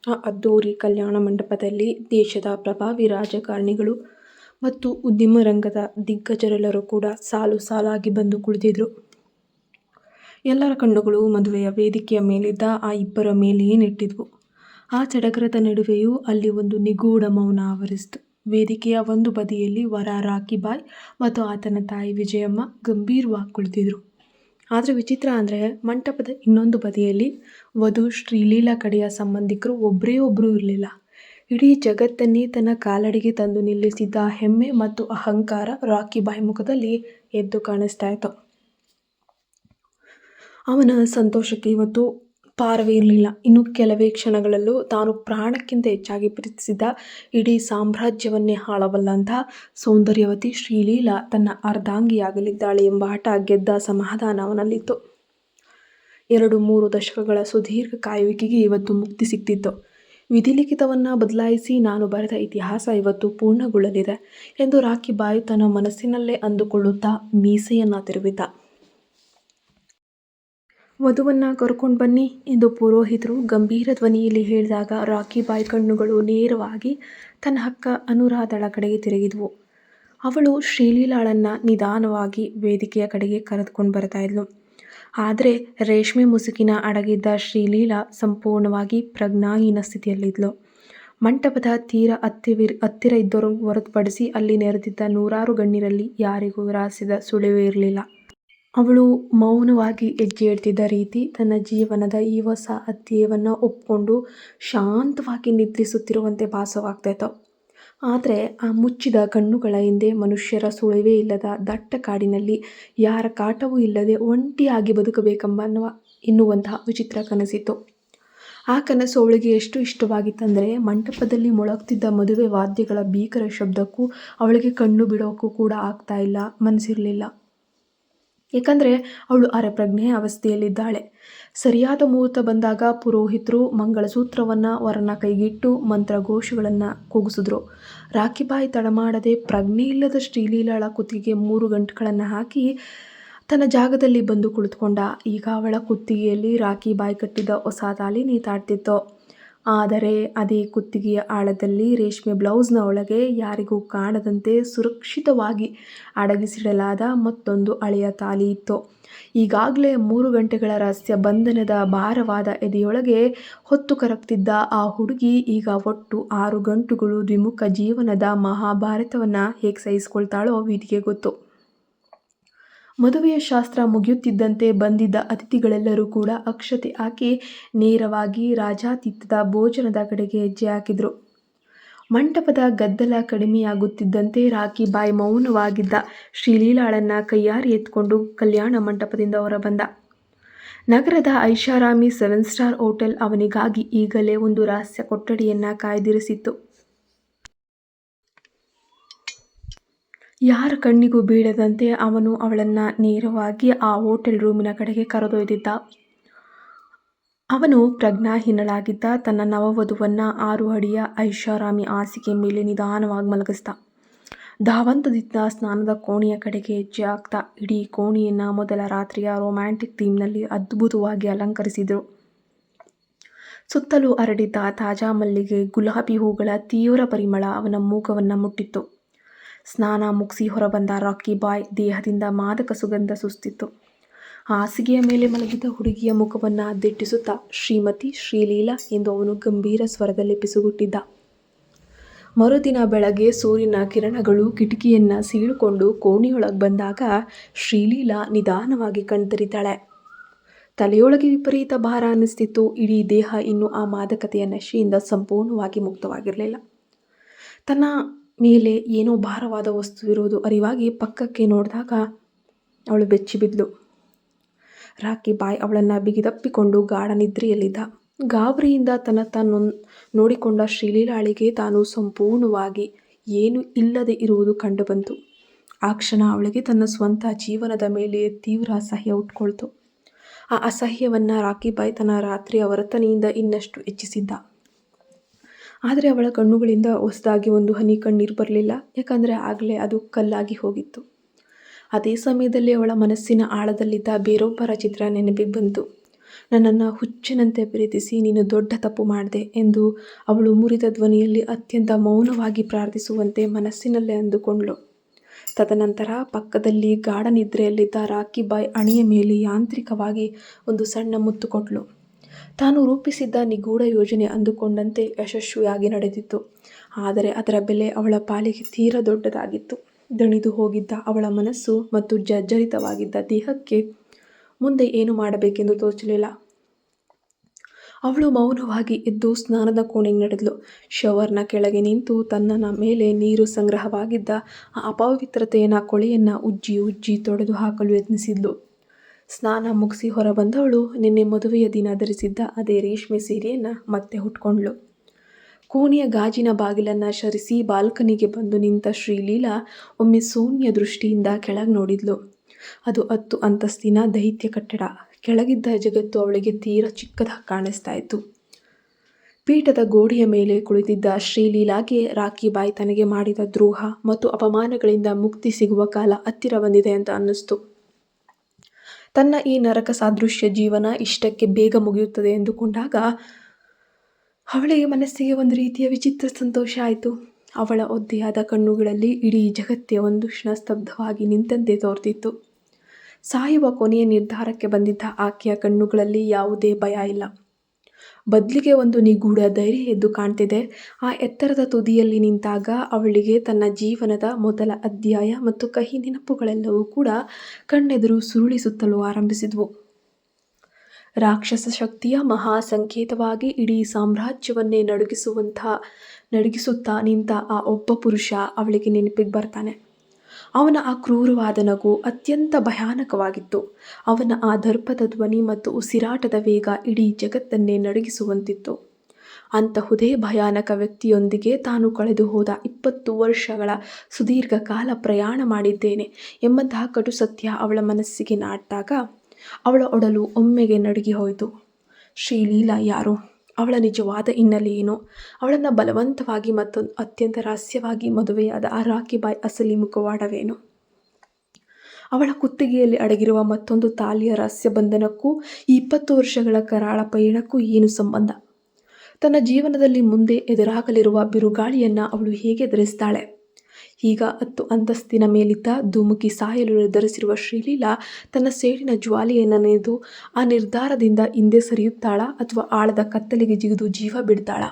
ಆ ಅದ್ದೂರಿ ಕಲ್ಯಾಣ ಮಂಟಪದಲ್ಲಿ ದೇಶದ ಪ್ರಭಾವಿ ರಾಜಕಾರಣಿಗಳು ಮತ್ತು ಉದ್ಯಮ ರಂಗದ ದಿಗ್ಗಜರೆಲ್ಲರೂ ಕೂಡ ಸಾಲು ಸಾಲಾಗಿ ಬಂದು ಕುಳಿತಿದ್ರು. ಎಲ್ಲರ ಕಣ್ಣುಗಳು ಮದುವೆಯ ವೇದಿಕೆಯ ಮೇಲಿದ್ದ ಆ ಇಬ್ಬರ ಮೇಲೆಯೇ ನೆಟ್ಟಿದ್ವು. ಆ ಸಡಗರದ ನಡುವೆಯೂ ಅಲ್ಲಿ ಒಂದು ನಿಗೂಢ ಮೌನ ಆವರಿಸಿತು. ವೇದಿಕೆಯ ಒಂದು ಬದಿಯಲ್ಲಿ ವರ ರಾಕಿ ಬಾಯ್ ಮತ್ತು ಆತನ ತಾಯಿ ವಿಜಯಮ್ಮ ಗಂಭೀರವಾಗಿ ಕುಳಿತಿದ್ರು. ಆದರೆ ವಿಚಿತ್ರ ಅಂದರೆ ಮಂಟಪದ ಇನ್ನೊಂದು ಬದಿಯಲ್ಲಿ ವಧು ಶ್ರೀಲೀಲಾ ಕಡೆಯ ಸಂಬಂಧಿಕರು ಒಬ್ಬರೇ ಒಬ್ಬರು ಇರಲಿಲ್ಲ. ಇಡೀ ಜಗತ್ತನ್ನೇ ತನ್ನ ಕಾಲಡಿಗೆ ತಂದು ನಿಲ್ಲಿಸಿದ್ದ ಹೆಮ್ಮೆ ಮತ್ತು ಅಹಂಕಾರ ರಾಕಿ ಬಾಯ್ ಮುಖದಲ್ಲಿ ಎದ್ದು ಕಾಣಿಸ್ತಾ ಇತ್ತು. ಅವನ ಸಂತೋಷಕ್ಕೆ ಇವತ್ತು ಪಾರವೇ ಇರಲಿಲ್ಲ. ಇನ್ನು ಕೆಲವೇ ಕ್ಷಣಗಳಲ್ಲೂ ತಾನು ಪ್ರಾಣಕ್ಕಿಂತ ಹೆಚ್ಚಾಗಿ ಪ್ರೀತಿಸಿದ್ದ ಇಡೀ ಸಾಮ್ರಾಜ್ಯವನ್ನೇ ಆಳಬಲ್ಲಂತಹ ಸೌಂದರ್ಯವತಿ ಶ್ರೀಲೀಲಾ ತನ್ನ ಅರ್ಧಾಂಗಿಯಾಗಲಿದ್ದಾಳೆ ಎಂಬ ಹಠ ಗೆದ್ದ ಸಮಾಧಾನ ಅವನಲ್ಲಿತ್ತು. 2-3 ದಶಕಗಳ ಸುದೀರ್ಘ ಕಾಯುವಿಕೆಗೆ ಇವತ್ತು ಮುಕ್ತಿ ಸಿಕ್ತಿತ್ತು. ವಿಧಿಲಿಖಿತವನ್ನು ಬದಲಾಯಿಸಿ ನಾನು ಬರೆದ ಇತಿಹಾಸ ಇವತ್ತು ಪೂರ್ಣಗೊಳ್ಳಲಿದೆ ಎಂದು ರಾಕಿ ಬಾಯ್ ತನ್ನ ಮನಸ್ಸಿನಲ್ಲೇ ಅಂದುಕೊಳ್ಳುತ್ತಾ ಮೀಸೆಯನ್ನು ತಿರುವಿದ್ದ. ವಧುವನ್ನು ಕರ್ಕೊಂಡು ಬನ್ನಿ ಎಂದು ಪುರೋಹಿತರು ಗಂಭೀರ ಧ್ವನಿಯಲ್ಲಿ ಹೇಳಿದಾಗ ರಾಕಿ ಬಾಯ್ ಕಣ್ಣುಗಳು ನೇರವಾಗಿ ತನ್ನ ಅಕ್ಕ ಅನುರಾಧಳ ಕಡೆಗೆ ತಿರುಗಿದ್ವು. ಅವಳು ಶ್ರೀಲೀಲಾಳನ್ನು ನಿಧಾನವಾಗಿ ವೇದಿಕೆಯ ಕಡೆಗೆ ಕರೆದುಕೊಂಡು ಬರ್ತಾ ಇದ್ಲು. ಆದರೆ ರೇಷ್ಮೆ ಮುಸುಕಿನ ಅಡಗಿದ್ದ ಶ್ರೀಲೀಲಾ ಸಂಪೂರ್ಣವಾಗಿ ಪ್ರಜ್ಞಾಹೀನ ಸ್ಥಿತಿಯಲ್ಲಿದ್ಲು. ಮಂಟಪದ ತೀರ ಹತ್ತಿರ ಇದ್ದರೂ ಹೊರತುಪಡಿಸಿ ಅಲ್ಲಿ ನೆರೆದಿದ್ದ ನೂರಾರು ಗಣ್ಯರಲ್ಲಿ ಯಾರಿಗೂ ರಹಸ್ಯದ ಸುಳಿವೇ ಇರಲಿಲ್ಲ. ಅವಳು ಮೌನವಾಗಿ ಹೆಜ್ಜೆ ಇಡ್ತಿದ್ದ ರೀತಿ ತನ್ನ ಜೀವನದ ಈ ಹೊಸ ಅಧ್ಯಾಯವನ್ನು ಒಪ್ಪಿಕೊಂಡು ಶಾಂತವಾಗಿ ನಿದ್ರಿಸುತ್ತಿರುವಂತೆ ಭಾಸವಾಗ್ತಾಯಿತ್ತು. ಆದರೆ ಆ ಮುಚ್ಚಿದ ಕಣ್ಣುಗಳ ಹಿಂದೆ ಮನುಷ್ಯರ ಸುಳಿವೇ ಇಲ್ಲದ ದಟ್ಟ ಕಾಡಿನಲ್ಲಿ ಯಾರ ಕಾಟವೂ ಇಲ್ಲದೆ ಒಂಟಿಯಾಗಿ ಎನ್ನುವಂತಹ ವಿಚಿತ್ರ ಕನಸಿತ್ತು. ಆ ಕನಸು ಅವಳಿಗೆ ಎಷ್ಟು ಇಷ್ಟವಾಗಿತ್ತಂದರೆ ಮಂಟಪದಲ್ಲಿ ಮೊಳಗ್ತಿದ್ದ ಮದುವೆ ವಾದ್ಯಗಳ ಭೀಕರ ಶಬ್ದಕ್ಕೂ ಅವಳಿಗೆ ಕಣ್ಣು ಬಿಡೋಕ್ಕೂ ಕೂಡ ಆಗ್ತಾ ಇಲ್ಲ, ಮನಸ್ಸಿರಲಿಲ್ಲ. ಏಕೆಂದರೆ ಅವಳು ಅರೆಪ್ರಜ್ಞೆಯ ಅವಸ್ಥೆಯಲ್ಲಿದ್ದಾಳೆ. ಸರಿಯಾದ ಮುಹೂರ್ತ ಬಂದಾಗ ಪುರೋಹಿತರು ಮಂಗಳಸೂತ್ರವನ್ನು ವರನ ಕೈಗಿಟ್ಟು ಮಂತ್ರಘೋಷಗಳನ್ನು ಕೂಗಿಸಿದ್ರು. ರಾಕಿ ಬಾಯ್ ತಡಮಾಡದೆ ಪ್ರಜ್ಞೆ ಇಲ್ಲದ ಶ್ರೀಲೀಲಾಳ ಕುತ್ತಿಗೆಗೆ 3 ಗಂಟುಗಳನ್ನು ಹಾಕಿ ತನ್ನ ಜಾಗದಲ್ಲಿ ಬಂದು ಕುಳಿತುಕೊಂಡ. ಈಗ ಅವಳ ಕುತ್ತಿಗೆಯಲ್ಲಿ ರಾಕಿ ಬಾಯ್ ಕಟ್ಟಿದ್ದ ಹೊಸ ತಾಳಿ ನೇತಾಡ್ತಿತ್ತು. ಆದರೆ ಅದೇ ಕುತ್ತಿಗೆಯ ಆಳದಲ್ಲಿ ರೇಷ್ಮೆ ಬ್ಲೌಸ್ನ ಒಳಗೆ ಯಾರಿಗೂ ಕಾಣದಂತೆ ಸುರಕ್ಷಿತವಾಗಿ ಅಡಗಿಸಿಡಲಾದ ಮತ್ತೊಂದು ಹಳೆಯ ತಾಳಿ ಇತ್ತು. ಈಗಾಗಲೇ 3 ಗಂಟೆಗಳ ರಹಸ್ಯ ಬಂಧನದ ಭಾರವಾದ ಎದೆಯೊಳಗೆ ಹೊತ್ತು ಕರಗ್ತಿದ್ದ ಆ ಹುಡುಗಿ ಈಗ ಒಟ್ಟು 6 ಗಂಟುಗಳು ದ್ವಿಮುಖ ಜೀವನದ ಮಹಾಭಾರತವನ್ನು ಹೇಗೆ ಸಹಿಸಿಕೊಳ್ತಾಳೋ ವಿಧಿಗೆ ಗೊತ್ತು. ಮದುವೆಯ ಶಾಸ್ತ್ರ ಮುಗಿಯುತ್ತಿದ್ದಂತೆ ಬಂದಿದ್ದ ಅತಿಥಿಗಳೆಲ್ಲರೂ ಕೂಡ ಅಕ್ಷತೆ ಹಾಕಿ ನೇರವಾಗಿ ರಾಜಾತಿಥ್ಯದ ಭೋಜನದ ಕಡೆಗೆ ಹೆಜ್ಜೆ ಹಾಕಿದ್ರು. ಮಂಟಪದ ಗದ್ದಲ ಕಡಿಮೆಯಾಗುತ್ತಿದ್ದಂತೆ ರಾಕಿ ಬಾಯ್ ಮೌನವಾಗಿದ್ದ ಶ್ರೀಲೀಲಾಳನ್ನು ಕೈಯಾರೆ ಎತ್ಕೊಂಡು ಕಲ್ಯಾಣ ಮಂಟಪದಿಂದ ಹೊರಬಂದ. ನಗರದ ಐಷಾರಾಮಿ 7 ಸ್ಟಾರ್ ಹೋಟೆಲ್ ಅವನಿಗಾಗಿ ಈಗಲೇ ಒಂದು ರಹಸ್ಯ ಕೊಠಡಿಯನ್ನು ಕಾಯ್ದಿರಿಸಿತ್ತು. ಯಾರ ಕಣ್ಣಿಗೂ ಬೀಳದಂತೆ ಅವನು ಅವಳನ್ನು ನೇರವಾಗಿ ಆ ಹೋಟೆಲ್ ರೂಮಿನ ಕಡೆಗೆ ಕರೆದೊಯ್ದಿದ್ದ. ಅವನು ಪ್ರಜ್ಞಾಹೀನಳಾಗಿದ್ದ ತನ್ನ ನವವಧುವನ್ನು 6 ಅಡಿಯ ಐಷಾರಾಮಿ ಹಾಸಿಗೆ ಮೇಲೆ ನಿಧಾನವಾಗಿ ಮಲಗಿಸಿದ. ಧಾವಂತದಿಂದ ಸ್ನಾನದ ಕೋಣೆಯ ಕಡೆಗೆ ಹೆಜ್ಜೆ ಹಾಕ್ತಾ ಇಡೀ ಕೋಣೆಯನ್ನು ಮೊದಲ ರಾತ್ರಿಯ ರೊಮ್ಯಾಂಟಿಕ್ ಥೀಮ್ನಲ್ಲಿ ಅದ್ಭುತವಾಗಿ ಅಲಂಕರಿಸಿದ್ರು. ಸುತ್ತಲೂ ಹರಡಿದ್ದ ತಾಜಾ ಮಲ್ಲಿಗೆ, ಗುಲಾಬಿ ಹೂಗಳ ತೀವ್ರ ಪರಿಮಳ ಅವನ ಮೂಗವನ್ನು ಮುಟ್ಟಿತ್ತು. ಸ್ನಾನ ಮುಗಿಸಿ ಹೊರಬಂದ ರಾಕಿ ಬಾಯ್ ದೇಹದಿಂದ ಮಾದಕ ಸುಗಂಧ ಸುಸ್ತಿತ್ತು. ಹಾಸಿಗೆಯ ಮೇಲೆ ಮಲಗಿದ್ದ ಹುಡುಗಿಯ ಮುಖವನ್ನು ದಿಟ್ಟಿಸುತ್ತಾ ಶ್ರೀಮತಿ ಶ್ರೀಲೀಲಾ ಎಂದು ಅವನು ಗಂಭೀರ ಸ್ವರದಲ್ಲಿ ಪಿಸುಗುಟ್ಟಿದ್ದ. ಮರುದಿನ ಬೆಳಗ್ಗೆ ಸೂರ್ಯನ ಕಿರಣಗಳು ಕಿಟಕಿಯನ್ನು ಸೀಳಿಕೊಂಡು ಕೋಣೆಯೊಳಗೆ ಬಂದಾಗ ಶ್ರೀಲೀಲಾ ನಿಧಾನವಾಗಿ ಕಣ್ತೆರೀತಾಳೆ. ತಲೆಯೊಳಗೆ ವಿಪರೀತ ಭಾರ ಅನ್ನಿಸ್ತಿತ್ತು. ಇಡೀ ದೇಹ ಇನ್ನೂ ಆ ಮಾದಕತೆಯ ನಶೆಯಿಂದ ಸಂಪೂರ್ಣವಾಗಿ ಮುಕ್ತವಾಗಿರಲಿಲ್ಲ. ತನ್ನ ಮೇಲೆ ಏನೋ ಭಾರವಾದ ವಸ್ತುವಿರುವುದು ಅರಿವಾಗಿ ಪಕ್ಕಕ್ಕೆ ನೋಡಿದಾಗ ಅವಳು ಬೆಚ್ಚಿಬಿದ್ಲು. ರಾಕಿ ಬಾಯ್ ಅವಳನ್ನು ಬಿಗಿದಪ್ಪಿಕೊಂಡು ಗಾಢ ನಿದ್ರೆಯಲ್ಲಿದ್ದ. ಗಾಬರಿಯಿಂದ ತಾನು ನೋಡಿಕೊಂಡ ಶ್ರೀಲೀಲಾಳಿಗೆ ತಾನು ಸಂಪೂರ್ಣವಾಗಿ ಏನೂ ಇಲ್ಲದೆ ಇರುವುದು ಕಂಡುಬಂತು. ಆ ಕ್ಷಣ ಅವಳಿಗೆ ತನ್ನ ಸ್ವಂತ ಜೀವನದ ಮೇಲೆ ತೀವ್ರ ಅಸಹ್ಯ ಹುಟ್ಕೊಳ್ತು. ಆ ಅಸಹ್ಯವನ್ನು ರಾಕಿ ಬಾಯ್ ತನ್ನ ರಾತ್ರಿಯ ವರ್ತನೆಯಿಂದ ಇನ್ನಷ್ಟು ಹೆಚ್ಚಿಸಿದ್ದ. ಆದರೆ ಅವಳ ಕಣ್ಣುಗಳಿಂದ ಹೊಸದಾಗಿ ಒಂದು ಹನಿ ಕಣ್ಣೀರು ಬರಲಿಲ್ಲ. ಯಾಕಂದರೆ ಆಗಲೇ ಅದು ಕಲ್ಲಾಗಿ ಹೋಗಿತ್ತು. ಅದೇ ಸಮಯದಲ್ಲಿ ಅವಳ ಮನಸ್ಸಿನ ಆಳದಲ್ಲಿದ್ದ ಬೇರೊಬ್ಬರ ಚಿತ್ರ ನೆನಪಿಗೆ ಬಂತು. ನನ್ನನ್ನು ಹುಚ್ಚನಂತೆ ಪ್ರೀತಿಸಿ ನೀನು ದೊಡ್ಡ ತಪ್ಪು ಮಾಡಿದೆ ಎಂದು ಅವಳು ಮುರಿದ ಧ್ವನಿಯಲ್ಲಿ ಅತ್ಯಂತ ಮೌನವಾಗಿ ಪ್ರಾರ್ಥಿಸುವಂತೆ ಮನಸ್ಸಿನಲ್ಲೇ ಅಂದುಕೊಂಡಳು. ತದನಂತರ ಪಕ್ಕದಲ್ಲಿ ಗಾಢ ನಿದ್ರೆಯಲ್ಲಿದ್ದ ರಾಕಿಬಾಯ್ ಹಣೆಯ ಮೇಲೆ ಯಾಂತ್ರಿಕವಾಗಿ ಒಂದು ಸಣ್ಣ ಮುತ್ತು ಕೊಟ್ಟಳು. ತಾನು ರೂಪಿಸಿದ್ದ ನಿಗೂಢ ಯೋಜನೆ ಅಂದುಕೊಂಡಂತೆ ಯಶಸ್ವಿಯಾಗಿ ನಡೆದಿತ್ತು. ಆದರೆ ಅದರ ಬೆಲೆ ಅವಳ ಪಾಲಿಗೆ ತೀರ ದೊಡ್ಡದಾಗಿತ್ತು. ದಣಿದು ಹೋಗಿದ್ದ ಅವಳ ಮನಸ್ಸು ಮತ್ತು ಜರ್ಜರಿತವಾಗಿದ್ದ ದೇಹಕ್ಕೆ ಮುಂದೆ ಏನು ಮಾಡಬೇಕೆಂದು ತೋಚಲಿಲ್ಲ. ಅವಳು ಮೌನವಾಗಿ ಎದ್ದು ಸ್ನಾನದ ಕೋಣೆಗೆ ನಡೆದಳು. ಶವರ್ನ ಕೆಳಗೆ ನಿಂತು ತನ್ನ ಮೇಲೆ ನೀರು ಸಂಗ್ರಹವಾಗಿದ್ದ ಆ ಅಪವಿತ್ರತೆಯ ಕೊಳೆಯನ್ನು ಉಜ್ಜಿ ಉಜ್ಜಿ ತೊಡೆದು ಹಾಕಲು ಯತ್ನಿಸಿದ್ಳು. ಸ್ನಾನ ಮುಗಿಸಿ ಹೊರಬಂದವಳು ನಿನ್ನೆ ಮದುವೆಯ ದಿನ ಧರಿಸಿದ್ದ ಅದೇ ರೇಷ್ಮೆ ಸೀರೆಯನ್ನು ಮತ್ತೆ ಉಟ್ಕೊಂಡ್ಳು. ಕೋಣೆಯ ಗಾಜಿನ ಬಾಗಿಲನ್ನು ಸರಿಸಿ ಬಾಲ್ಕನಿಗೆ ಬಂದು ನಿಂತ ಶ್ರೀಲೀಲಾ ಒಮ್ಮೆ ಸೌಮ್ಯ ದೃಷ್ಟಿಯಿಂದ ಕೆಳಗೆ ನೋಡಿದ್ಲು. ಅದು 10 ಅಂತಸ್ತಿನ ದೈತ್ಯ ಕಟ್ಟಡ. ಕೆಳಗಿದ್ದ ಜಗತ್ತು ಅವಳಿಗೆ ತೀರ ಚಿಕ್ಕದಾಗಿ ಕಾಣಿಸ್ತಾ ಇತ್ತು. ಪೀಠದ ಗೋಡೆಯ ಮೇಲೆ ಕುಳಿತಿದ್ದ ಶ್ರೀಲೀಲಾಗೆ ರಾಕಿಬಾಯ್ ತನಗೆ ಮಾಡಿದ ದ್ರೋಹ ಮತ್ತು ಅಪಮಾನಗಳಿಂದ ಮುಕ್ತಿ ಸಿಗುವ ಕಾಲ ಹತ್ತಿರ ಬಂದಿದೆ ಅಂತ ಅನ್ನಿಸ್ತು. ತನ್ನ ಈ ನರಕ ಸಾದೃಶ್ಯ ಜೀವನ ಇಷ್ಟಕ್ಕೆ ಬೇಗ ಮುಗಿಯುತ್ತದೆ ಎಂದುಕೊಂಡಾಗ ಅವಳಿಗೆ ಮನಸ್ಸಿಗೆ ಒಂದು ರೀತಿಯ ವಿಚಿತ್ರ ಸಂತೋಷ ಆಯಿತು. ಅವಳ ಒದ್ದೆಯಾದ ಕಣ್ಣುಗಳಲ್ಲಿ ಇಡೀ ಜಗತ್ತೇ ಒಂದು ಕ್ಷಣ ಸ್ತಬ್ಧವಾಗಿ ನಿಂತಂತೆ ತೋರ್ತಿತ್ತು. ಸಾಯುವ ಕೊನೆಯ ನಿರ್ಧಾರಕ್ಕೆ ಬಂದಿದ್ದ ಆಕೆಯ ಕಣ್ಣುಗಳಲ್ಲಿ ಯಾವುದೇ ಭಯ ಇಲ್ಲ. ಬದಲಿಗೆ ಒಂದು ನಿಗೂಢ ಧೈರ್ಯ ಎದ್ದು ಕಾಣ್ತಿದೆ. ಆ ಎತ್ತರದ ತುದಿಯಲ್ಲಿ ನಿಂತಾಗ ಅವಳಿಗೆ ತನ್ನ ಜೀವನದ ಮೊದಲ ಅಧ್ಯಾಯ ಮತ್ತು ಕಹಿ ನೆನಪುಗಳೆಲ್ಲವೂ ಕೂಡ ಕಣ್ಣೆದುರು ಸುರುಳಿಸುತ್ತಲೂ ಆರಂಭಿಸಿದ್ವು. ರಾಕ್ಷಸ ಶಕ್ತಿಯ ಮಹಾ ಸಂಕೇತವಾಗಿ ಇಡೀ ಸಾಮ್ರಾಜ್ಯವನ್ನೇ ನಡುಗಿಸುತ್ತಾ ನಿಂತ ಆ ಒಬ್ಬ ಪುರುಷ ಅವಳಿಗೆ ನೆನಪಿಗೆ ಬರ್ತಾನೆ. ಅವನ ಆ ಕ್ರೂರವಾದ ನಗು ಅತ್ಯಂತ ಭಯಾನಕವಾಗಿತ್ತು. ಅವನ ಆ ದರ್ಪದ ಧ್ವನಿ ಮತ್ತು ಉಸಿರಾಟದ ವೇಗ ಇಡೀ ಜಗತ್ತನ್ನೇ ನಡುಗಿಸುವಂತಿತ್ತು. ಅಂತಹುದೇ ಭಯಾನಕ ವ್ಯಕ್ತಿಯೊಂದಿಗೆ ತಾನು ಕಳೆದು ಹೋದ 20 ವರ್ಷಗಳ ಸುದೀರ್ಘ ಕಾಲ ಪ್ರಯಾಣ ಮಾಡಿದ್ದೇನೆ ಎಂಬಂತಹ ಕಟು ಸತ್ಯ ಅವಳ ಮನಸ್ಸಿಗೆ ನಾಟಿದಾಗ ಅವಳ ಒಡಲು ಒಮ್ಮೆಗೆ ನಡುಗಿ ಹೋಯಿತು. ಶ್ರೀಲೀಲಾ ಯಾರು? ಅವಳ ನಿಜವಾದ ಹಿನ್ನೆಲೆ ಏನು? ಅವಳನ್ನು ಬಲವಂತವಾಗಿ ಮತ್ತು ಅತ್ಯಂತ ರಹಸ್ಯವಾಗಿ ಮದುವೆಯಾದ ಆ ರಾಕಿಬಾಯ್ ಅಸಲಿ ಮುಖವಾಡವೇನು? ಅವಳ ಕುತ್ತಿಗೆಯಲ್ಲಿ ಅಡಗಿರುವ ಮತ್ತೊಂದು ತಾಲಿಯ ರಹಸ್ಯ ಬಂಧನಕ್ಕೂ ಈ 20 ವರ್ಷಗಳ ಕರಾಳ ಪಯಣಕ್ಕೂ ಏನು ಸಂಬಂಧ? ತನ್ನ ಜೀವನದಲ್ಲಿ ಮುಂದೆ ಎದುರಾಗಲಿರುವ ಬಿರುಗಾಳಿಯನ್ನು ಅವಳು ಹೇಗೆ ಎದುರಿಸ್ತಾಳೆ? ಈಗ 10 ಅಂತಸ್ತಿನ ಮೇಲಿದ್ದ ಧುಮುಕಿ ಸಾಯಲು ನಿರ್ಧರಿಸಿರುವ ಶ್ರೀಲೀಲಾ ತನ್ನ ಸೇಡಿನ ಜ್ವಾಲೆಯನ್ನು ನೆನೆದು ಆ ನಿರ್ಧಾರದಿಂದ ಹಿಂದೆ ಸರಿಯುತ್ತಾಳಾ ಅಥವಾ ಆಳದ ಕತ್ತಲೆಗೆ ಜಿಗಿದು ಜೀವ ಬಿಡ್ತಾಳಾ?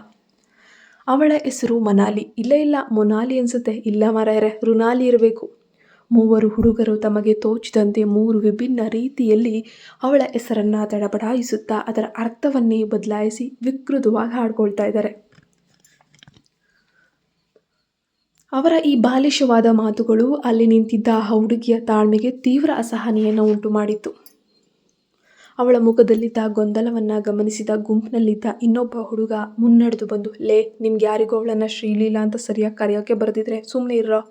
ಅವಳ ಹೆಸರು ಮನಾಲಿ. ಇಲ್ಲ ಮೊನಾಲಿ ಅನ್ಸುತ್ತೆ. ಇಲ್ಲ ಮಾರಾಯರೆ, ರುನಾಲಿ ಇರಬೇಕು. 3 ಹುಡುಗರು ತಮಗೆ ತೋಚಿದಂತೆ 3 ವಿಭಿನ್ನ ರೀತಿಯಲ್ಲಿ ಅವಳ ಹೆಸರನ್ನು ತಡಬಡಾಯಿಸುತ್ತಾ ಅದರ ಅರ್ಥವನ್ನೇ ಬದಲಾಯಿಸಿ ವಿಕೃತವಾಗಿ ಹಾಡ್ಕೊಳ್ತಾ ಇದ್ದಾರೆ. ಅವರ ಈ ಬಾಲಿಶವಾದ ಮಾತುಗಳು ಅಲ್ಲಿ ನಿಂತಿದ್ದ ಆ ಹುಡುಗಿಯ ತಾಳ್ಮೆಗೆ ತೀವ್ರ ಅಸಹನೆಯನ್ನು ಉಂಟು ಮಾಡಿತ್ತು. ಅವಳ ಮುಖದಲ್ಲಿದ್ದ ಗೊಂದಲವನ್ನು ಗಮನಿಸಿದ ಗುಂಪಿನಲ್ಲಿದ್ದ ಇನ್ನೊಬ್ಬ ಹುಡುಗ ಮುನ್ನಡೆದು ಬಂದು, ನಿಮ್ಗೆ ಯಾರಿಗೋ ಅವಳನ್ನು ಶ್ರೀಲೀಲಾ ಅಂತ ಸರಿಯಾಗಿ ಕರೆಯೋಕ್ಕೆ ಬರೆದಿದ್ರೆ ಸುಮ್ಮನೆ ಇರೋ,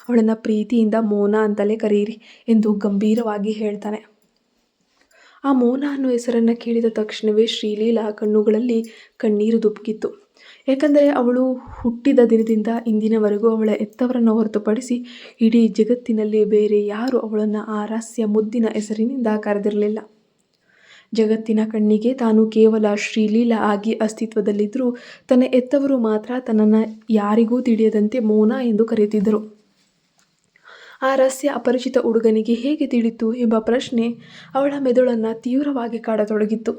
ಅವಳನ್ನು ಪ್ರೀತಿಯಿಂದ ಮೋನಾ ಅಂತಲೇ ಕರೆಯಿರಿ ಎಂದು ಗಂಭೀರವಾಗಿ ಹೇಳ್ತಾನೆ. ಆ ಮೋನಾ ಅನ್ನೋ ಹೆಸರನ್ನು ಕೇಳಿದ ತಕ್ಷಣವೇ ಶ್ರೀಲೀಲಾ ಕಣ್ಣುಗಳಲ್ಲಿ ಕಣ್ಣೀರು ದುಬುಕಿತ್ತು. ಯಾಕಂದರೆ ಅವಳು ಹುಟ್ಟಿದ ದಿನದಿಂದ ಇಂದಿನವರೆಗೂ ಅವಳ ಹೆತ್ತವರನ್ನು ಹೊರತುಪಡಿಸಿ ಇಡೀ ಜಗತ್ತಿನಲ್ಲಿ ಬೇರೆ ಯಾರೂ ಅವಳನ್ನು ಆ ರಹಸ್ಯ ಮುದ್ದಿನ ಹೆಸರಿನಿಂದ ಕರೆದಿರಲಿಲ್ಲ. ಜಗತ್ತಿನ ಕಣ್ಣಿಗೆ ತಾನು ಕೇವಲ ಶ್ರೀಲೀಲಾ ಆಗಿ ಅಸ್ತಿತ್ವದಲ್ಲಿದ್ದರೂ ತನ್ನ ಹೆತ್ತವರು ಮಾತ್ರ ತನ್ನನ್ನು ಯಾರಿಗೂ ತಿಳಿಯದಂತೆ ಮೋನಾ ಎಂದು ಕರೆಯುತ್ತಿದ್ದರು. ಆ ರಹಸ್ಯ ಅಪರಿಚಿತ ಹುಡುಗನಿಗೆ ಹೇಗೆ ತಿಳಿತು ಎಂಬ ಪ್ರಶ್ನೆ ಅವಳ ಮೆದುಳನ್ನು ತೀವ್ರವಾಗಿ ಕಾಡತೊಡಗಿತ್ತು.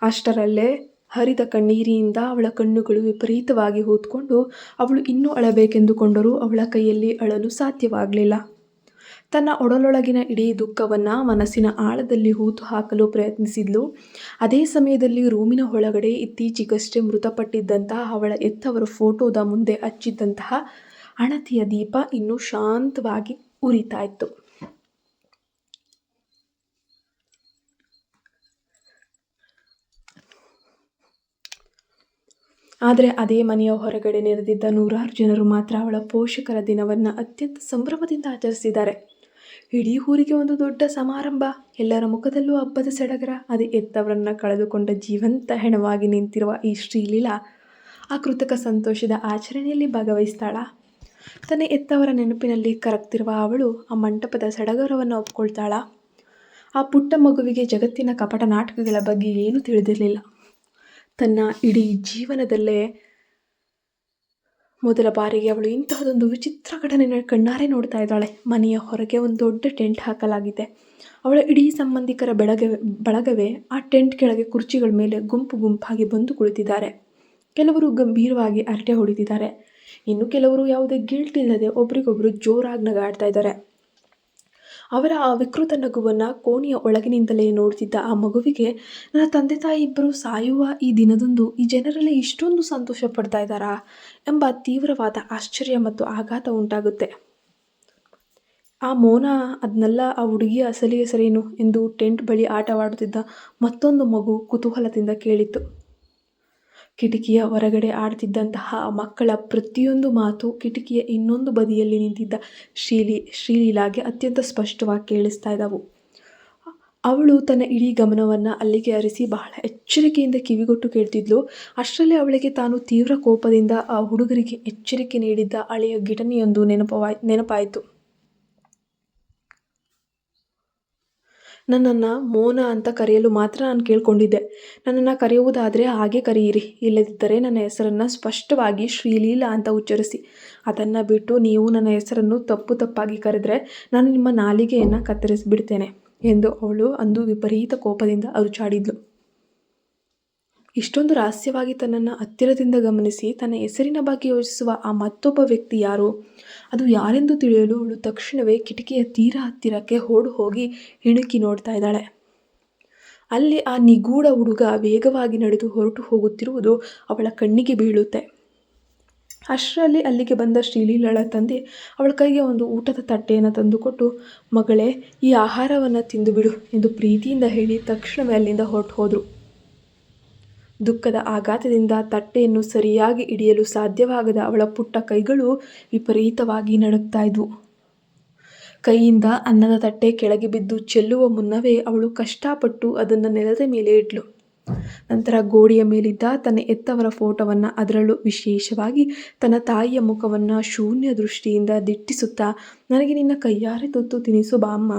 ಅಷ್ಟರಲ್ಲೇ ಹರಿದ ಕಣ್ಣೀರಿನಿಂದ ಅವಳ ಕಣ್ಣುಗಳು ವಿಪರೀತವಾಗಿ ಊದ್ಕೊಂಡು ಅವಳು ಇನ್ನೂ ಅಳಬೇಕೆಂದುಕೊಂಡರೂ ಅವಳ ಕೈಯಲ್ಲಿ ಅಳಲು ಸಾಧ್ಯವಾಗಲಿಲ್ಲ. ತನ್ನ ಒಡಲೊಳಗಿನ ಇಡೀ ದುಃಖವನ್ನು ಮನಸ್ಸಿನ ಆಳದಲ್ಲಿ ಹೂತು ಹಾಕಲು ಪ್ರಯತ್ನಿಸಿದ್ಲು. ಅದೇ ಸಮಯದಲ್ಲಿ ರೂಮಿನ ಒಳಗಡೆ ಇತ್ತೀಚೆಗಷ್ಟೇ ಮೃತಪಟ್ಟಿದ್ದಂತಹ ಅವಳ ಹೆತ್ತವರ ಫೋಟೋದ ಮುಂದೆ ಹಚ್ಚಿದ್ದಂತಹ ಹಣತೆಯ ದೀಪ ಇನ್ನೂ ಶಾಂತವಾಗಿ ಉರಿತಾ ಇತ್ತು. ಆದರೆ ಅದೇ ಮನೆಯ ಹೊರಗಡೆ ನೆರೆದಿದ್ದ 100 ಜನರು ಮಾತ್ರ ಅವಳ ಪೋಷಕರ ದಿನವನ್ನು ಅತ್ಯಂತ ಸಂಭ್ರಮದಿಂದ ಆಚರಿಸಿದ್ದಾರೆ. ಇಡೀ ಊರಿಗೆ ಒಂದು ದೊಡ್ಡ ಸಮಾರಂಭ. ಎಲ್ಲರ ಮುಖದಲ್ಲೂ ಹಬ್ಬದ ಸಡಗರ. ಅದೇ ಹೆತ್ತವರನ್ನು ಕಳೆದುಕೊಂಡ ಜೀವಂತ ಹೆಣವಾಗಿ ನಿಂತಿರುವ ಈ ಶ್ರೀಲೀಲಾ ಆ ಕೃತಕ ಸಂತೋಷದ ಆಚರಣೆಯಲ್ಲಿ ಭಾಗವಹಿಸ್ತಾಳಾ? ತನ್ನ ಹೆತ್ತವರ ನೆನಪಿನಲ್ಲಿ ಕರಗ್ತಿರುವ ಅವಳು ಆ ಮಂಟಪದ ಸಡಗರವನ್ನು ಒಪ್ಕೊಳ್ತಾಳಾ? ಆ ಪುಟ್ಟ ಮಗುವಿಗೆ ಜಗತ್ತಿನ ಕಪಟ ನಾಟಕಗಳ ಬಗ್ಗೆ ಏನೂ ತಿಳಿದಿರಲಿಲ್ಲ. ತನ್ನ ಇಡೀ ಜೀವನದಲ್ಲೇ ಮೊದಲ ಬಾರಿಗೆ ಅವಳು ಇಂತಹದೊಂದು ವಿಚಿತ್ರ ಘಟನೆಯನ್ನು ಕಣ್ಣಾರೆ ನೋಡ್ತಾ ಇದ್ದಾಳೆ. ಮನೆಯ ಹೊರಗೆ ಒಂದು ದೊಡ್ಡ ಟೆಂಟ್ ಹಾಕಲಾಗಿದೆ. ಅವಳ ಇಡೀ ಸಂಬಂಧಿಕರ ಬಳಗವೇ ಆ ಟೆಂಟ್ ಕೆಳಗೆ ಕುರ್ಚಿಗಳ ಮೇಲೆ ಗುಂಪು ಗುಂಪಾಗಿ ಬಂದು ಕುಳಿತಿದ್ದಾರೆ. ಕೆಲವರು ಗಂಭೀರವಾಗಿ ಹರಟೆ ಹೊಡಿತಿದ್ದಾರೆ. ಇನ್ನು ಕೆಲವರು ಯಾವುದೇ ಗಿಲ್ಟ್ ಇಲ್ಲದೆ ಒಬ್ರಿಗೊಬ್ರು ಜೋರಾಗಿ ನಗಾಡ್ತಾ ಇದ್ದಾರೆ. ಅವರ ಆ ವಿಕೃತ ನಗುವನ್ನು ಕೋಣೆಯ ಒಳಗಿನಿಂದಲೇ ನೋಡ್ತಿದ್ದ ಆ ಮಗುವಿಗೆ, ನನ್ನ ತಂದೆ ತಾಯಿ ಇಬ್ಬರು ಸಾಯುವ ಈ ದಿನದಂದು ಈ ಜನರಲ್ಲಿ ಇಷ್ಟೊಂದು ಸಂತೋಷ ಪಡ್ತಾ ಇದ್ದಾರಾ ಎಂಬ ತೀವ್ರವಾದ ಆಶ್ಚರ್ಯ ಮತ್ತು ಆಘಾತ ಉಂಟಾಗುತ್ತೆ. ಆ ಮೌನ, ಅದನ್ನೆಲ್ಲ ಆ ಹುಡುಗಿಯ ಅಸಲಿ ಹೆಸರೇನು ಎಂದು ಟೆಂಟ್ ಬಳಿ ಆಟವಾಡುತ್ತಿದ್ದ ಮತ್ತೊಂದು ಮಗು ಕುತೂಹಲದಿಂದ ಕೇಳಿತು. ಕಿಟಕಿಯ ಹೊರಗಡೆ ಆಡ್ತಿದ್ದಂತಹ ಮಕ್ಕಳ ಪ್ರತಿಯೊಂದು ಮಾತು ಕಿಟಕಿಯ ಇನ್ನೊಂದು ಬದಿಯಲ್ಲಿ ನಿಂತಿದ್ದ ಶ್ರೀಲೀಲಾಗೆ ಅತ್ಯಂತ ಸ್ಪಷ್ಟವಾಗಿ ಕೇಳಿಸ್ತಾ ಇದ್ದವು. ಅವಳು ತನ್ನ ಇಡೀ ಗಮನವನ್ನು ಅಲ್ಲಿಗೆ ಹರಿಸಿ ಬಹಳ ಎಚ್ಚರಿಕೆಯಿಂದ ಕಿವಿಗೊಟ್ಟು ಕೇಳ್ತಿದ್ಲು. ಅಷ್ಟರಲ್ಲಿ ಅವಳಿಗೆ ತಾನು ತೀವ್ರ ಕೋಪದಿಂದ ಆ ಹುಡುಗರಿಗೆ ಎಚ್ಚರಿಕೆ ನೀಡಿದ್ದ ಹಳೆಯ ಘಟನೆಯೊಂದು ನೆನಪಾಯಿತು. ನನ್ನನ್ನು ಮೋನಾ ಅಂತ ಕರೆಯಲು ಮಾತ್ರ ನಾನು ಕೇಳ್ಕೊಂಡಿದ್ದೆ. ನನ್ನನ್ನು ಕರೆಯುವುದಾದರೆ ಹಾಗೆ ಕರೆಯಿರಿ, ಇಲ್ಲದಿದ್ದರೆ ನನ್ನ ಹೆಸರನ್ನು ಸ್ಪಷ್ಟವಾಗಿ ಶ್ರೀಲೀಲಾ ಅಂತ ಉಚ್ಚರಿಸಿ. ಅದನ್ನು ಬಿಟ್ಟು ನೀವು ನನ್ನ ಹೆಸರನ್ನು ತಪ್ಪಾಗಿ ಕರೆದರೆ ನಾನು ನಿಮ್ಮ ನಾಲಿಗೆಯನ್ನು ಕತ್ತರಿಸಿಬಿಡ್ತೇನೆ ಎಂದು ಅವಳು ಅಂದು ವಿಪರೀತ ಕೋಪದಿಂದ ಅರುಚಾಡಿದ್ಲು. ಇಷ್ಟೊಂದು ರಹಸ್ಯವಾಗಿ ತನ್ನನ್ನು ಹತ್ತಿರದಿಂದ ಗಮನಿಸಿ ತನ್ನ ಹೆಸರಿನ ಬಗ್ಗೆ ಯೋಚಿಸುವ ಆ ಮತ್ತೊಬ್ಬ ವ್ಯಕ್ತಿ ಯಾರು, ಅದು ಯಾರೆಂದು ತಿಳಿಯಲು ಅವಳು ತಕ್ಷಣವೇ ಕಿಟಕಿಯ ತೀರಾ ಹತ್ತಿರಕ್ಕೆ ಓಡಿ ಹೋಗಿ ಇಣುಕಿ ನೋಡ್ತಾ ಇದ್ದಾಳೆ. ಅಲ್ಲಿ ಆ ನಿಗೂಢ ಹುಡುಗ ವೇಗವಾಗಿ ನಡೆದು ಹೊರಟು ಹೋಗುತ್ತಿರುವುದು ಅವಳ ಕಣ್ಣಿಗೆ ಬೀಳುತ್ತೆ. ಅಷ್ಟರಲ್ಲಿ ಅಲ್ಲಿಗೆ ಬಂದ ಶ್ರೀಲೀಲಾಳ ತಂದೆ ಅವಳ ಕೈಗೆ ಒಂದು ಊಟದ ತಟ್ಟೆಯನ್ನು ತಂದುಕೊಟ್ಟು, ಮಗಳೇ, ಈ ಆಹಾರವನ್ನು ತಿಂದು ಬಿಡು ಎಂದು ಪ್ರೀತಿಯಿಂದ ಹೇಳಿ ತಕ್ಷಣವೇ ಅಲ್ಲಿಂದ ಹೊರಟು ಹೋದರು. ದುಃಖದ ಆಘಾತದಿಂದ ತಟ್ಟೆಯನ್ನು ಸರಿಯಾಗಿ ಹಿಡಿಯಲು ಸಾಧ್ಯವಾಗದ ಅವಳ ಪುಟ್ಟ ಕೈಗಳು ವಿಪರೀತವಾಗಿ ನಡುಗ್ತಾ ಇದ್ವು. ಕೈಯಿಂದ ಅನ್ನದ ತಟ್ಟೆ ಕೆಳಗೆ ಬಿದ್ದು ಚೆಲ್ಲುವ ಮುನ್ನವೇ ಅವಳು ಕಷ್ಟಪಟ್ಟು ಅದನ್ನು ನೆಲದ ಮೇಲೆ ಇಟ್ಲು. ನಂತರ ಗೋಡೆಯ ಮೇಲಿದ್ದ ತನ್ನ ಹೆತ್ತವರ ಫೋಟೋವನ್ನು, ಅದರಲ್ಲೂ ವಿಶೇಷವಾಗಿ ತನ್ನ ತಾಯಿಯ ಮುಖವನ್ನು ಶೂನ್ಯ ದೃಷ್ಟಿಯಿಂದ ದಿಟ್ಟಿಸುತ್ತಾ, ನನಗೆ ನಿನ್ನ ಕೈಯಾರೆ ತುತ್ತು ತಿನಿಸು ಬಾಮ್ಮ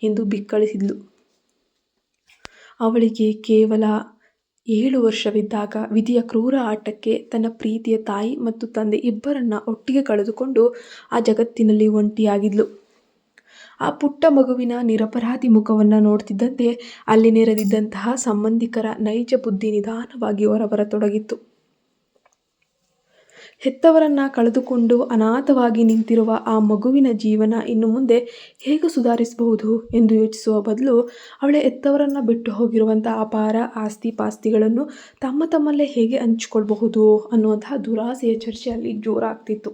ಎಂದು ಬಿಕ್ಕಳಿಸಿದ್ಲು. ಅವಳಿಗೆ ಕೇವಲ 7 ವರ್ಷವಿದ್ದಾಗ ವಿಧಿಯ ಕ್ರೂರ ಆಟಕ್ಕೆ ತನ್ನ ಪ್ರೀತಿಯ ತಾಯಿ ಮತ್ತು ತಂದೆ ಇಬ್ಬರನ್ನ ಒಟ್ಟಿಗೆ ಕಳೆದುಕೊಂಡು ಆ ಜಗತ್ತಿನಲ್ಲಿ ಒಂಟಿಯಾಗಿದ್ಲು. ಆ ಪುಟ್ಟ ಮಗುವಿನ ನಿರಪರಾಧಿ ಮುಖವನ್ನು ನೋಡ್ತಿದ್ದಂತೆ ಅಲ್ಲಿ ನೆರೆದಿದ್ದಂತಹ ಸಂಬಂಧಿಕರ ನೈಜ ಬುದ್ಧಿ ನಿಧಾನವಾಗಿ ಹೊರಬರತೊಡಗಿತ್ತು. ಹೆತ್ತವರನ್ನ ಕಳೆದುಕೊಂಡು ಅನಾಥವಾಗಿ ನಿಂತಿರುವ ಆ ಮಗುವಿನ ಜೀವನ ಇನ್ನು ಮುಂದೆ ಹೇಗೆ ಸುಧಾರಿಸಬಹುದು ಎಂದು ಯೋಚಿಸುವ ಬದಲು ಅವಳ ಹೆತ್ತವರನ್ನ ಬಿಟ್ಟು ಹೋಗಿರುವಂಥ ಅಪಾರ ಆಸ್ತಿ ಪಾಸ್ತಿಗಳನ್ನು ತಮ್ಮಲ್ಲೇ ಹೇಗೆ ಹಂಚಿಕೊಳ್ಬಹುದು ಅನ್ನುವಂತಹ ದುರಾಸೆಯ ಚರ್ಚೆ ಅಲ್ಲಿ ಜೋರಾಗ್ತಿತ್ತು.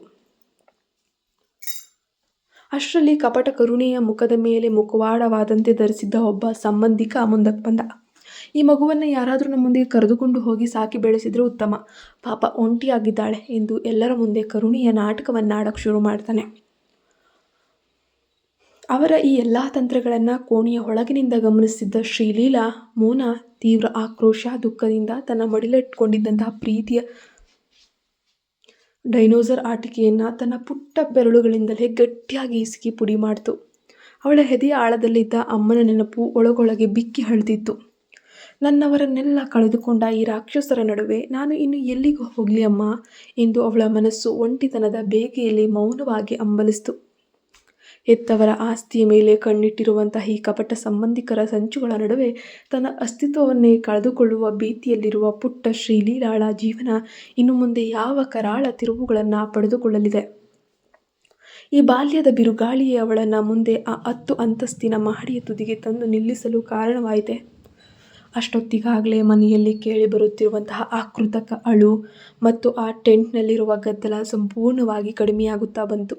ಅಷ್ಟರಲ್ಲಿ ಕಪಟ ಕರುಣೆಯ ಮುಖದ ಮೇಲೆ ಮುಖವಾಡವಾದಂತೆ ಧರಿಸಿದ್ದ ಒಬ್ಬ ಸಂಬಂಧಿಕ ಮುಂದಕ್ಕೆ ಬಂದ. ಈ ಮಗುವನ್ನು ಯಾರಾದರೂ ನಮ್ಮೊಂದಿಗೆ ಕರೆದುಕೊಂಡು ಹೋಗಿ ಸಾಕಿ ಬೆಳೆಸಿದ್ರೆ ಉತ್ತಮ, ಪಾಪ ಒಂಟಿಯಾಗಿದ್ದಾಳೆ ಎಂದು ಎಲ್ಲರ ಮುಂದೆ ಕರುಣೆಯ ನಾಟಕವನ್ನಾಡಕ್ಕೆ ಶುರು ಮಾಡ್ತಾನೆ. ಅವರ ಈ ಎಲ್ಲ ತಂತ್ರಗಳನ್ನು ಕೋಣೆಯ ಒಳಗಿನಿಂದ ಗಮನಿಸುತ್ತಿದ್ದ ಶ್ರೀಲೀಲಾ ಮೋನಾ ತೀವ್ರ ಆಕ್ರೋಶ ದುಃಖದಿಂದ ತನ್ನ ಮಡಿಲಿಟ್ಕೊಂಡಿದ್ದಂತಹ ಪ್ರೀತಿಯ ಡೈನೋಸರ್ ಆಟಿಕೆಯನ್ನು ತನ್ನ ಪುಟ್ಟ ಬೆರಳುಗಳಿಂದಲೇ ಗಟ್ಟಿಯಾಗಿ ಇಸುಕಿ ಪುಡಿ ಮಾಡಿತು. ಅವಳ ಹೆದೆಯ ಆಳದಲ್ಲಿದ್ದ ಅಮ್ಮನ ನೆನಪು ಒಳಗೊಳಗೆ ಬಿಕ್ಕಿ ಹಳ್ತಿತ್ತು. ನನ್ನವರನ್ನೆಲ್ಲ ಕಳೆದುಕೊಂಡ ಈ ರಾಕ್ಷಸರ ನಡುವೆ ನಾನು ಇನ್ನು ಎಲ್ಲಿಗೂ ಹೋಗಲಿ ಅಮ್ಮ ಎಂದು ಅವಳ ಮನಸ್ಸು ಒಂಟಿತನದ ಬೇಗೆಯಲ್ಲಿ ಮೌನವಾಗಿ ಹಂಬಲಿಸಿತು. ಹೆತ್ತವರ ಆಸ್ತಿಯ ಮೇಲೆ ಕಣ್ಣಿಟ್ಟಿರುವಂತಹ ಈ ಕಪಟ ಸಂಬಂಧಿಕರ ಸಂಚುಗಳ ನಡುವೆ ತನ್ನ ಅಸ್ತಿತ್ವವನ್ನೇ ಕಳೆದುಕೊಳ್ಳುವ ಭೀತಿಯಲ್ಲಿರುವ ಪುಟ್ಟ ಶ್ರೀಲೀಲಾಳ ಜೀವನ ಇನ್ನು ಮುಂದೆ ಯಾವ ಕರಾಳ ತಿರುವುಗಳನ್ನು ಪಡೆದುಕೊಳ್ಳಲಿದೆ. ಈ ಬಾಲ್ಯದ ಬಿರುಗಾಳಿಯೇ ಅವಳನ್ನು ಮುಂದೆ ಆ 10 ಅಂತಸ್ತಿನ ಮಹಡಿಯ ತುದಿಗೆ ತಂದು ನಿಲ್ಲಿಸಲು ಕಾರಣವಾಯಿತೆ. ಅಷ್ಟೊತ್ತಿಗಾಗಲೇ ಮನೆಯಲ್ಲಿ ಕೇಳಿ ಬರುತ್ತಿರುವಂತಹ ಆಕೃತಕ ಅಳು ಮತ್ತು ಆ ಟೆಂಟ್ನಲ್ಲಿರುವ ಗದ್ದಲ ಸಂಪೂರ್ಣವಾಗಿ ಕಡಿಮೆಯಾಗುತ್ತಾ ಬಂತು.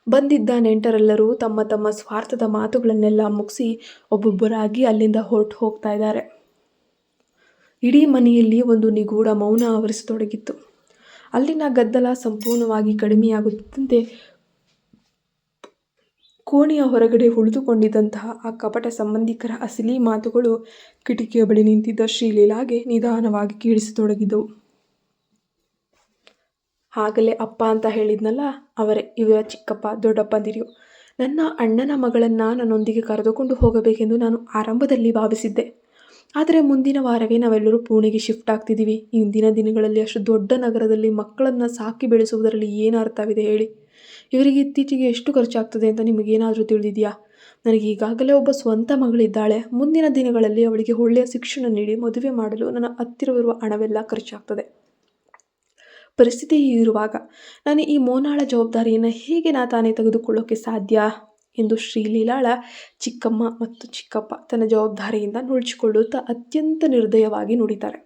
ಬಂದಿದ್ದ ನೆಂಟರೆಲ್ಲರೂ ತಮ್ಮ ತಮ್ಮ ಸ್ವಾರ್ಥದ ಮಾತುಗಳನ್ನೆಲ್ಲ ಮುಗಿಸಿ ಒಬ್ಬೊಬ್ಬರಾಗಿ ಅಲ್ಲಿಂದ ಹೊರಟು ಹೋಗ್ತಾ ಇದ್ದಾರೆ. ಇಡೀ ಮನೆಯಲ್ಲಿ ಒಂದು ನಿಗೂಢ ಮೌನ ಆವರಿಸತೊಡಗಿತ್ತು. ಅಲ್ಲಿನ ಗದ್ದಲ ಸಂಪೂರ್ಣವಾಗಿ ಕಡಿಮೆಯಾಗುತ್ತಿದ್ದಂತೆ ಕೋಣೆಯ ಹೊರಗಡೆ ಉಳಿದುಕೊಂಡಿದ್ದಂತಹ ಆ ಕಪಟ ಸಂಬಂಧಿಕರ ಅಸಲಿ ಮಾತುಗಳು ಕಿಟಕಿಯ ಬಳಿ ನಿಂತಿದ್ದ ಶ್ರೀಲೀಲಾಗೆ ನಿಧಾನವಾಗಿ ಕೇಳಿಸತೊಡಗಿದವು. ಆಗಲೇ ಅಪ್ಪ ಅಂತ ಹೇಳಿದ್ನಲ್ಲ, ಅವರೇ, ಇವರ ಚಿಕ್ಕಪ್ಪ ದೊಡ್ಡಪ್ಪಂದಿರು. ನನ್ನ ಅಣ್ಣನ ಮಗಳನ್ನು ನನ್ನೊಂದಿಗೆ ಕರೆದುಕೊಂಡು ಹೋಗಬೇಕೆಂದು ನಾನು ಆರಂಭದಲ್ಲಿ ಭಾವಿಸಿದ್ದೆ. ಆದರೆ ಮುಂದಿನ ವಾರವೇ ನಾವೆಲ್ಲರೂ ಪುಣೆಗೆ ಶಿಫ್ಟ್ ಆಗ್ತಿದ್ದೀವಿ. ಇಂದಿನ ದಿನಗಳಲ್ಲಿ ಅಷ್ಟು ದೊಡ್ಡ ನಗರದಲ್ಲಿ ಮಕ್ಕಳನ್ನು ಸಾಕಿ ಬೆಳೆಸುವುದರಲ್ಲಿ ಏನು ಅರ್ಥವಿದೆ ಹೇಳಿ? ಇವರಿಗೆ ಇತ್ತೀಚೆಗೆ ಎಷ್ಟು ಖರ್ಚಾಗ್ತದೆ ಅಂತ ನಿಮಗೇನಾದರೂ ತಿಳಿದಿದೆಯಾ? ನನಗೆ ಈಗಾಗಲೇ ಒಬ್ಬ ಸ್ವಂತ ಮಗಳಿದ್ದಾಳೆ. ಮುಂದಿನ ದಿನಗಳಲ್ಲಿ ಅವಳಿಗೆ ಒಳ್ಳೆಯ ಶಿಕ್ಷಣ ನೀಡಿ ಮದುವೆ ಮಾಡಲು ನನ್ನ ಹತ್ತಿರವಿರುವ ಹಣವೆಲ್ಲ ಖರ್ಚಾಗ್ತದೆ. ಪರಿಸ್ಥಿತಿ ಹೀಗಿರುವಾಗ ನಾನು ಈ ಮೋನಾಳ ಜವಾಬ್ದಾರಿಯನ್ನು ಹೇಗೆ ತಾನೇ ತೆಗೆದುಕೊಳ್ಳೋಕೆ ಸಾಧ್ಯ ಎಂದು ಶ್ರೀಲೀಲಾಳ ಚಿಕ್ಕಮ್ಮ ಮತ್ತು ಚಿಕ್ಕಪ್ಪ ತನ್ನ ಜವಾಬ್ದಾರಿಯಿಂದ ನುಡಿಸಿಕೊಳ್ಳುತ್ತಾ ಅತ್ಯಂತ ನಿರ್ದಯವಾಗಿ ನುಡಿತಾರೆ.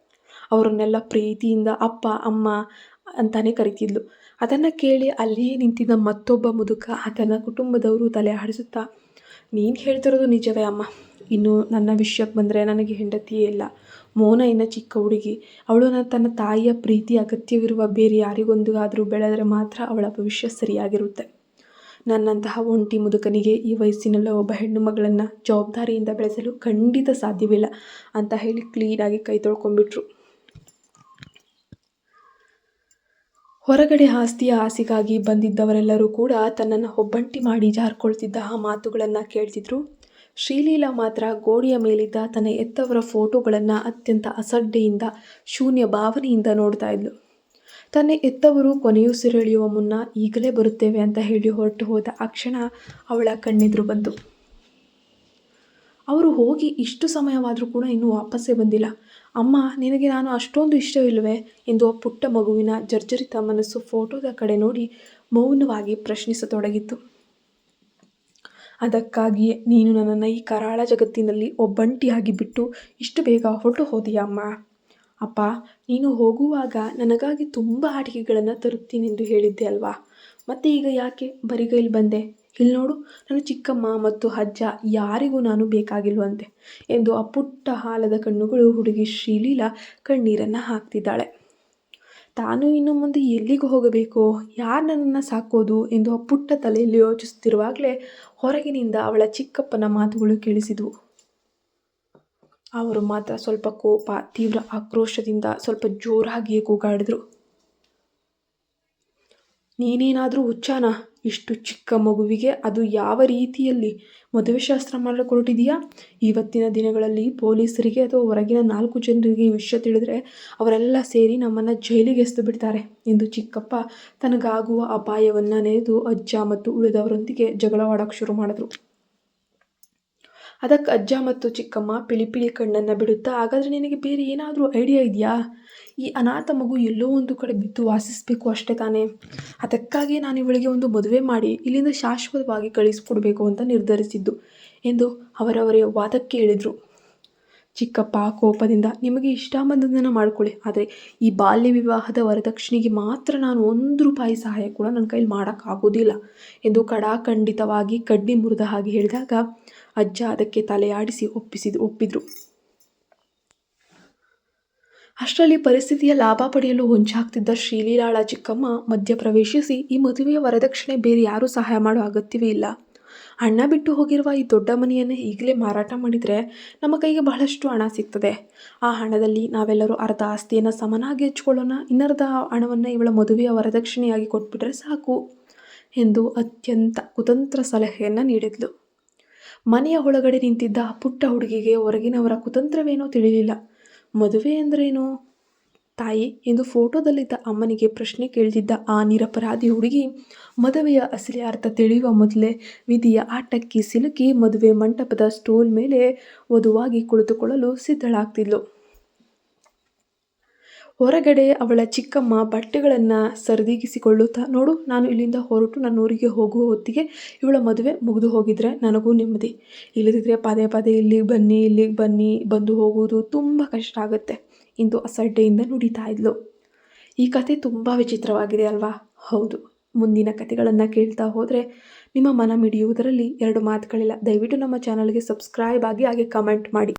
ಅವರನ್ನೆಲ್ಲ ಪ್ರೀತಿಯಿಂದ ಅಪ್ಪ ಅಮ್ಮ ಅಂತಾನೆ ಕರಿತಿದ್ಲು. ಅದನ್ನು ಕೇಳಿ ಅಲ್ಲಿಯೇ ನಿಂತಿದ್ದ ಮತ್ತೊಬ್ಬ ಮುದುಕ ತನ್ನ ಕುಟುಂಬದವರು ತಲೆ ಆಡಿಸುತ್ತಾ, ನೀನು ಹೇಳ್ತಿರೋದು ನಿಜವೇ ಅಮ್ಮ. ಇನ್ನು ನನ್ನ ವಿಷಯಕ್ಕೆ ಬಂದರೆ ನನಗೆ ಹೆಂಡತಿಯೇ ಇಲ್ಲ. ಮೋನ ಇನ್ನು ಚಿಕ್ಕ ಹುಡುಗಿ. ಅವಳು ತನ್ನ ತಾಯಿಯ ಪ್ರೀತಿ ಅಗತ್ಯವಿರುವ ಬೇರೆ ಯಾರಿಗೊಂದಿಗಾದರೂ ಬೆಳೆದರೆ ಮಾತ್ರ ಅವಳ ಭವಿಷ್ಯ ಸರಿಯಾಗಿರುತ್ತೆ. ನನ್ನಂತಹ ಒಂಟಿ ಮುದುಕನಿಗೆ ಈ ವಯಸ್ಸಿನಲ್ಲೇ ಒಬ್ಬ ಹೆಣ್ಣು ಮಗಳನ್ನು ಜವಾಬ್ದಾರಿಯಿಂದ ಬೆಳೆಸಲು ಖಂಡಿತ ಸಾಧ್ಯವಿಲ್ಲ ಅಂತ ಹೇಳಿ ಕ್ಲೀನಾಗಿ ಕೈ ತೊಳ್ಕೊಂಡ್ಬಿಟ್ರು. ಹೊರಗಡೆ ಆಸ್ತಿಯ ಆಸೆಗಾಗಿ ಬಂದಿದ್ದವರೆಲ್ಲರೂ ಕೂಡ ತನ್ನನ್ನು ಒಬ್ಬಂಟಿ ಮಾಡಿ ಜಾರ್ಕೊಳ್ತಿದ್ದ ಆ ಮಾತುಗಳನ್ನು ಕೇಳ್ತಿದ್ರು. ಶ್ರೀಲೀಲಾ ಮಾತ್ರ ಗೋಡೆಯ ಮೇಲಿದ್ದ ತನ್ನ ಎತ್ತವರ ಫೋಟೋಗಳನ್ನು ಅತ್ಯಂತ ಅಸಡ್ಡೆಯಿಂದ, ಶೂನ್ಯ ಭಾವನೆಯಿಂದ ನೋಡ್ತಾ ಇದ್ಲು. ತನ್ನ ಎತ್ತವರು ಕೊನೆಯುಸಿರೆಳೆಯುವ ಮುನ್ನ ಈಗಲೇ ಬರುತ್ತೇವೆ ಅಂತ ಹೇಳಿ ಹೊರಟು ಹೋದ ಆ ಕ್ಷಣ ಅವಳ ಕಣ್ಣೆದುರು ಬಂತು. ಅವರು ಹೋಗಿ ಇಷ್ಟು ಸಮಯವಾದರೂ ಕೂಡ ಇನ್ನೂ ವಾಪಸ್ಸೇ ಬಂದಿಲ್ಲ. ಅಮ್ಮ, ನಿನಗೆ ನಾನು ಅಷ್ಟೊಂದು ಇಷ್ಟವಿಲ್ಲವೇ ಎಂದು ಆ ಪುಟ್ಟ ಮಗುವಿನ ಜರ್ಜರಿತ ಮನಸ್ಸು ಫೋಟೋದ ಕಡೆ ನೋಡಿ ಮೌನವಾಗಿ ಪ್ರಶ್ನಿಸತೊಡಗಿತ್ತು. ಅದಕ್ಕಾಗಿಯೇ ನೀನು ನನ್ನನ್ನು ಈ ಕರಾಳ ಜಗತ್ತಿನಲ್ಲಿ ಒಬ್ಬಂಟಿಯಾಗಿ ಬಿಟ್ಟು ಇಷ್ಟು ಬೇಗ ಹೊರಟು ಹೋದೆಯಾ ಅಮ್ಮ? ಅಪ್ಪ, ನೀನು ಹೋಗುವಾಗ ನನಗಾಗಿ ತುಂಬ ಆಟಿಕೆಗಳನ್ನು ತರುತ್ತೀನೆಂದು ಹೇಳಿದ್ದೆ ಅಲ್ವಾ? ಮತ್ತೆ ಈಗ ಯಾಕೆ ಬರಿಗೈಲಿ ಬಂದೆ? ಇಲ್ಲಿ ನೋಡು, ನನ್ನ ಚಿಕ್ಕಮ್ಮ ಮತ್ತು ಅಜ್ಜ ಯಾರಿಗೂ ನಾನು ಬೇಕಾಗಿಲ್ವಂತೆ ಎಂದು ಆ ಪುಟ್ಟ ಹಾಲದ ಕಣ್ಣುಗಳು ಹುಡುಗಿ ಶ್ರೀಲೀಲಾ ಕಣ್ಣೀರನ್ನು ಹಾಕ್ತಿದ್ದಾಳೆ. ತಾನು ಇನ್ನು ಮುಂದೆ ಎಲ್ಲಿಗೂ ಹೋಗಬೇಕು, ಯಾರು ನನ್ನನ್ನು ಸಾಕೋದು ಎಂದು ಆ ಪುಟ್ಟ ತಲೆಯಲ್ಲಿ ಯೋಚಿಸುತ್ತಿರುವಾಗಲೇ ಹೊರಗಿನಿಂದ ಅವಳ ಚಿಕ್ಕಪ್ಪನ ಮಾತುಗಳು ಕೇಳಿಸಿದವು. ಅವರು ಮಾತ್ರ ಸ್ವಲ್ಪ ಕೋಪ, ತೀವ್ರ ಆಕ್ರೋಶದಿಂದ ಸ್ವಲ್ಪ ಜೋರಾಗಿಯೇ ಕೂಗಾಡಿದ್ರು. ನೀನೇನಾದರೂ ಹುಚ್ಚಾನ? ಇಷ್ಟು ಚಿಕ್ಕ ಮಗುವಿಗೆ ಅದು ಯಾವ ರೀತಿಯಲ್ಲಿ ಮದುವೆ ಶಾಸ್ತ್ರ ಮಾಡಲು ಹೊರಟಿದೆಯಾ? ಇವತ್ತಿನ ದಿನಗಳಲ್ಲಿ ಪೊಲೀಸರಿಗೆ ಅಥವಾ ಹೊರಗಿನ 4 ಜನರಿಗೆ ಈ ವಿಷಯ ತಿಳಿದರೆ ಅವರೆಲ್ಲ ಸೇರಿ ನಮ್ಮನ್ನು ಜೈಲಿಗೆ ಎಸೆದು ಬಿಡ್ತಾರೆ ಎಂದು ಚಿಕ್ಕಪ್ಪ ತನಗಾಗುವ ಅಪಾಯವನ್ನು ನೆನೆದು ಅಜ್ಜ ಮತ್ತು ಉಳಿದವರೊಂದಿಗೆ ಜಗಳವಾಡೋಕ್ಕೆ ಶುರು ಮಾಡಿದ್ರು. ಅದಕ್ಕೆ ಅಜ್ಜ ಮತ್ತು ಚಿಕ್ಕಮ್ಮ ಪಿಳಿ ಕಣ್ಣನ್ನು ಬಿಡುತ್ತಾ, ಹಾಗಾದರೆ ನಿನಗೆ ಬೇರೆ ಏನಾದರೂ ಐಡಿಯಾ ಇದೆಯಾ? ಈ ಅನಾಥ ಮಗು ಎಲ್ಲೋ ಒಂದು ಕಡೆ ಬಿದ್ದು ವಾಸಿಸಬೇಕು ಅಷ್ಟೇ ತಾನೇ. ಅದಕ್ಕಾಗಿ ನಾನು ಇವಳಿಗೆ ಒಂದು ಮದುವೆ ಮಾಡಿ ಇಲ್ಲಿಂದ ಶಾಶ್ವತವಾಗಿ ಕಳಿಸಿಕೊಡ್ಬೇಕು ಅಂತ ನಿರ್ಧರಿಸಿದ್ದು ಎಂದು ಅವರವರೇ ವಾದಕ್ಕೆ ಹೇಳಿದರು. ಚಿಕ್ಕಪ್ಪ ಕೋಪದಿಂದ, ನಿಮಗೆ ಇಷ್ಟ ಬಂದದನ್ನು ಮಾಡ್ಕೊಳ್ಳಿ, ಆದರೆ ಈ ಬಾಲ್ಯ ವಿವಾಹದ ವರದಕ್ಷಿಣೆಗೆ ಮಾತ್ರ ನಾನು 1 ರೂಪಾಯಿ ಸಹಾಯ ಕೂಡ ನನ್ನ ಕೈಲಿ ಮಾಡೋಕ್ಕಾಗೋದಿಲ್ಲ ಎಂದು ಕಡಾಖಂಡಿತವಾಗಿ ಕಡ್ಡಿ ಮುರಿದ ಹಾಗೆ ಹೇಳಿದಾಗ ಅಜ್ಜ ಅದಕ್ಕೆ ತಲೆಯಾಡಿಸಿ ಒಪ್ಪಿದ್ರು. ಅಷ್ಟರಲ್ಲಿ ಪರಿಸ್ಥಿತಿಯ ಲಾಭ ಪಡೆಯಲು ಹೊಂಚಾಗ್ತಿದ್ದ ಶ್ರೀಲೀಲಾಳ ಚಿಕ್ಕಮ್ಮ ಮಧ್ಯಪ್ರವೇಶಿಸಿ, ಈ ಮದುವೆಯ ವರದಕ್ಷಿಣೆ ಬೇರೆ ಯಾರೂ ಸಹಾಯ ಮಾಡೋ ಅಗತ್ಯವೇ ಇಲ್ಲ. ಅಣ್ಣ ಬಿಟ್ಟು ಹೋಗಿರುವ ಈ ದೊಡ್ಡ ಮನೆಯನ್ನು ಈಗಲೇ ಮಾರಾಟ ಮಾಡಿದರೆ ನಮ್ಮ ಕೈಗೆ ಬಹಳಷ್ಟು ಹಣ ಸಿಗ್ತದೆ. ಆ ಹಣದಲ್ಲಿ ನಾವೆಲ್ಲರೂ ಅರ್ಧ ಆಸ್ತಿಯನ್ನು ಸಮನಾಗಿ ಹಂಚ್ಕೊಳ್ಳೋಣ, ಇನ್ನರ್ಧ ಹಣವನ್ನು ಇವಳ ಮದುವೆಯ ವರದಕ್ಷಿಣೆಯಾಗಿ ಕೊಟ್ಬಿಟ್ರೆ ಸಾಕು ಎಂದು ಅತ್ಯಂತ ಕುತಂತ್ರ ಸಲಹೆಯನ್ನು ನೀಡಿದ್ಲು. ಮನೆಯ ಒಳಗಡೆ ನಿಂತಿದ್ದ ಆ ಪುಟ್ಟ ಹುಡುಗಿಗೆ ಹೊರಗಿನವರ ಕುತಂತ್ರವೇನೋ ತಿಳಿಲಿಲ್ಲ. ಮದುವೆ ಅಂದ್ರೇನು ತಾಯಿ ಎಂದು ಫೋಟೋದಲ್ಲಿದ್ದ ಅಮ್ಮನಿಗೆ ಪ್ರಶ್ನೆ ಕೇಳ್ತಿದ್ದ ಆ ನಿರಪರಾಧಿ ಹುಡುಗಿ ಮದುವೆಯ ಅಸಲಿ ಅರ್ಥ ತಿಳಿಯುವ ಮೊದಲೇ ವಿಧಿಯ ಆಟಕ್ಕೆ ಸಿಲುಕಿ ಮದುವೆ ಮಂಟಪದ ಸ್ಟೂಲ್ ಮೇಲೆ ವಧುವಾಗಿ ಕುಳಿತುಕೊಳ್ಳಲು ಸಿದ್ಧಳಾಗ್ತಿದ್ಲು. ಹೊರಗಡೆ ಅವಳ ಚಿಕ್ಕಮ್ಮ ಬಟ್ಟೆಗಳನ್ನು ಸರಿದೂಗಿಸಿಕೊಳ್ಳುತ್ತಾ, ನೋಡು, ನಾನು ಇಲ್ಲಿಂದ ಹೊರಟು ನನ್ನ ಊರಿಗೆ ಹೋಗುವ ಹೊತ್ತಿಗೆ ಇವಳ ಮದುವೆ ಮುಗಿದು ಹೋಗಿದ್ರೆ ನನಗೂ ನೆಮ್ಮದಿ. ಇಲ್ಲದಿದ್ದರೆ ಪದೇ ಇಲ್ಲಿಗೆ ಬನ್ನಿ ಬಂದು ಹೋಗುವುದು ತುಂಬ ಕಷ್ಟ ಆಗುತ್ತೆ ಎಂದು ಅಸಡ್ಡೆಯಿಂದ ನುಡಿತಾ ಇದ್ಲು. ಈ ಕತೆ ತುಂಬ ವಿಚಿತ್ರವಾಗಿದೆ ಅಲ್ವಾ? ಹೌದು. ಮುಂದಿನ ಕತೆಗಳನ್ನು ಕೇಳ್ತಾ ಹೋದರೆ ನಿಮ್ಮ ಮನ ಮಿಡಿಯುವುದರಲ್ಲಿ 2 ಮಾತುಗಳಿಲ್ಲ. ದಯವಿಟ್ಟು ನಮ್ಮ ಚಾನಲ್ಗೆ ಸಬ್ಸ್ಕ್ರೈಬ್ ಆಗಿ ಹಾಗೆ ಕಮೆಂಟ್ ಮಾಡಿ.